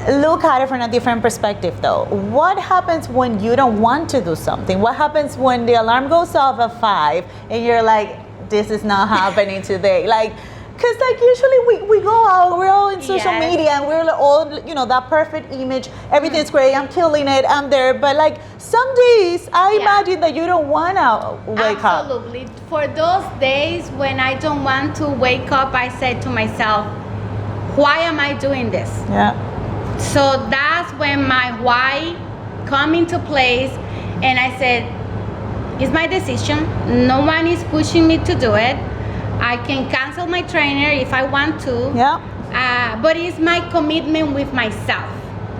Look at it from a different perspective though. What happens when you don't want to do something? What happens when the alarm goes off at 5 and you're like, this is not happening today? Like, because like usually we go out, we're all in social media and we're all, you know, that perfect image, everything's great, I'm killing it, I'm there. But like some days, I imagine that you don't want to wake up. Absolutely. For those days when I don't want to wake up, I say to myself, why am I doing this? Yeah. So that's when my why come into place, and I said, it's my decision. No one is pushing me to do it. I can cancel my trainer if I want to. Yeah. But it's my commitment with myself.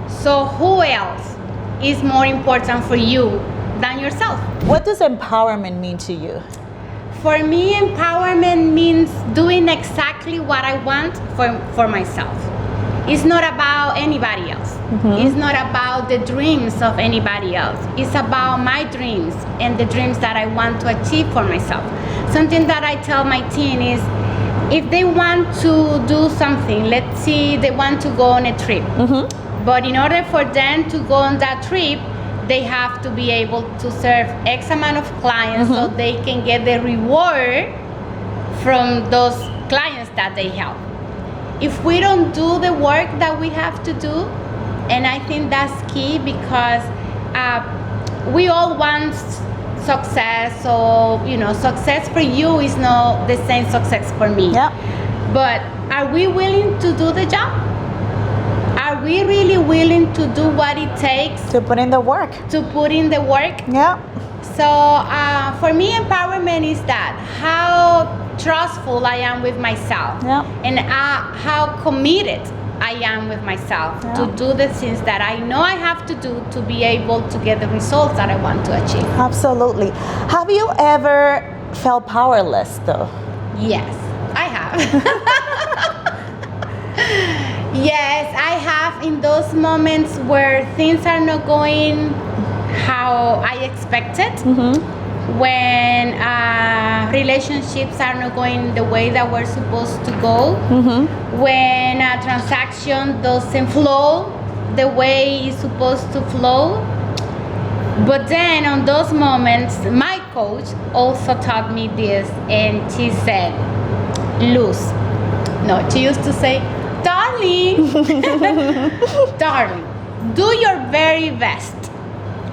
So who else is more important for you than yourself? What does empowerment mean to you? For me, empowerment means doing exactly what I want for myself. It's not about anybody else. It's not about the dreams of anybody else. It's about my dreams and the dreams that I want to achieve for myself. Something that I tell my team is, if they want to do something, let's say they want to go on a trip. But in order for them to go on that trip, they have to be able to serve X amount of clients so they can get the reward from those clients that they help. If we don't do the work that we have to do, and I think that's key, because we all want success, or you know, success for you is not the same success for me. Yeah. But are we willing to do the job? Are we really willing to do what it takes To put in the work. to put in the work? Yeah. So for me, empowerment is that how trustful I am with myself, and how committed I am with myself to do the things that I know I have to do to be able to get the results that I want to achieve. Absolutely. Have you ever felt powerless though? Yes, I have. Yes, I have, in those moments where things are not going how I expected. When relationships are not going the way that we're supposed to go, when a transaction doesn't flow the way it's supposed to flow. But then on those moments, my coach also taught me this, and she said, Luz, no, she used to say, darling, darling, do your very best.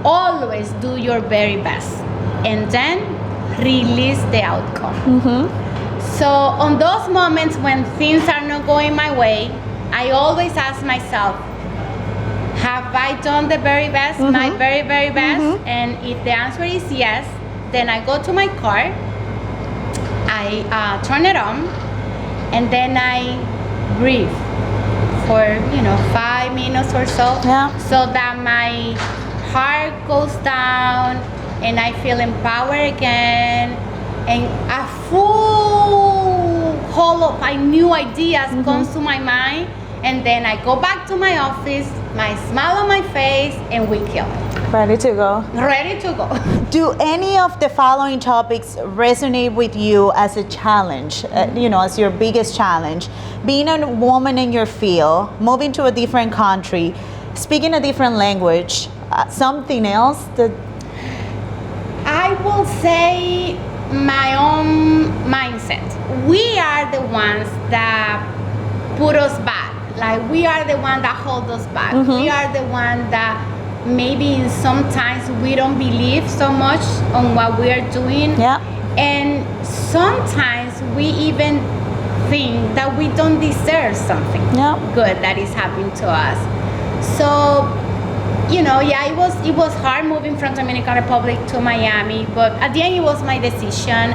Always do your very best. And then release the outcome. So on those moments when things are not going my way, I always ask myself, have I done the very best, my very, very best? And if the answer is yes, then I go to my car, I turn it on, and then I breathe for 5 minutes or so, so that my heart goes down, and I feel empowered again, and a full of new ideas comes to my mind, and then I go back to my office, my smile on my face, and we kill it. Ready to go. Ready to go. Do any of the following topics resonate with you as a challenge, as your biggest challenge? Being a woman in your field, moving to a different country, speaking a different language, something else that... I will say my own mindset. We are the ones that put us back. Like, we are the one that hold us back. We are the one that maybe sometimes we don't believe so much on what we are doing. And sometimes we even think that we don't deserve something good that is happening to us. So, it was hard moving from Dominican Republic to Miami, but at the end it was my decision.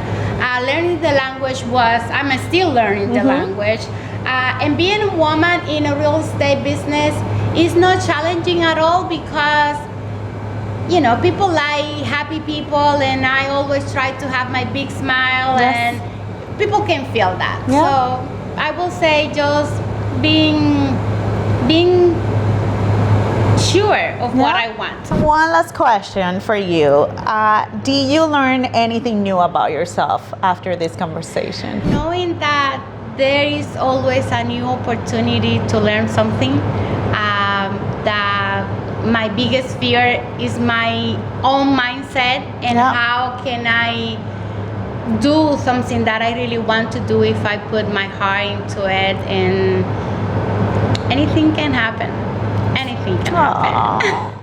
Learning the language I'm still learning the language. And being a woman in a real estate business is not challenging at all, because, people like happy people, and I always try to have my big smile, and people can feel that. So I will say just being sure of what I want. One last question for you. Do you learn anything new about yourself after this conversation? Knowing that there is always a new opportunity to learn something. that my biggest fear is my own mindset and Yeah. how can I do something that I really want to do if I put my heart into it, and anything can happen. Anything can happen. Aw.